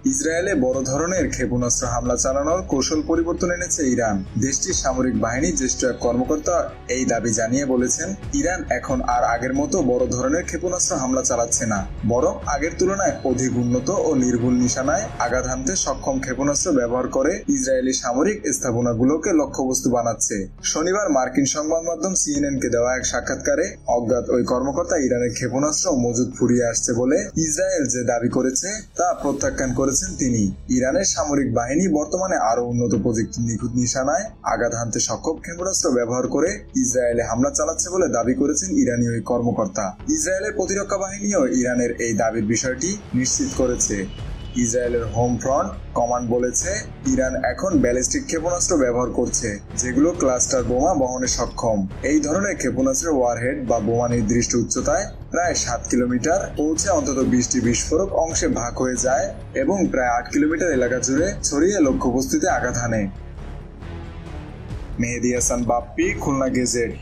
ইসরায়েলে বড় ধরনের ক্ষেপণাস্ত্র হামলা চালানোর কৌশল পরিবর্তন এনেছে ইরান। দেশটির সামরিক বাহিনীর জ্যেষ্ঠ এক কর্মকর্তা এই দাবি জানিয়ে বলেছেন, ইরান এখন আর আগের মতো বড় ধরনের ক্ষেপণাস্ত্র হামলা চালাচ্ছে না, বরং আগের তুলনায় অধিক উন্নত ও নির্ভুল নিশানায় আঘাত হানতে সক্ষম ক্ষেপণাস্ত্র ব্যবহার করে ইসরায়েলি সামরিক স্থাপনাগুলোকে লক্ষ্যবস্তু বানাচ্ছে। শনিবার মার্কিন সংবাদ মাধ্যম সিএনএন-কে দেওয়া এক সাক্ষাৎকারে অজ্ঞাত ওই কর্মকর্তা ইরানের ক্ষেপণাস্ত্র মজুদ ফুরিয়ে আসছে বলে ইসরায়েল যে দাবি করেছে তা প্রত্যাখ্যান করেছেন তিনি। ইরানের সামরিক বাহিনী বর্তমানে আরো উন্নত প্রযুক্তির নিখুঁত নিশানায় আঘাত হানতে সক্ষম ক্ষেপণাস্ত্র ব্যবহার করে ইসরায়েলে হামলা চালাচ্ছে বলে দাবি করেছেন ইরানি ওই কর্মকর্তা। ইসরায়েলের প্রতিরক্ষা বাহিনীও ইরানের এই দাবির বিষয়টি নিশ্চিত করেছে। ইসরায়েলের হোম ফ্রন্ট কমান্ড বলেছে, ইরান এখন ব্যালিস্টিক ক্ষেপণাস্ত্র ব্যবহার করছে যেগুলো ক্লাস্টার বোমা বহনে সক্ষম। এই ধরনের ক্ষেপণাস্ত্রের ওয়ারহেড বা বোমা নির্দিষ্ট উচ্চতায় প্রায় 7 কিলোমিটার পৌঁছে অন্তত 20টি বিস্ফোরক অংশে ভাগ হয়ে যায় এবং প্রায় 8 কিলোমিটার এলাকা জুড়ে ছড়িয়ে লক্ষ্যবস্তুতে আঘাত হানে। মেহেদী হাসান বাপ্পি, খুলনা গেজেট।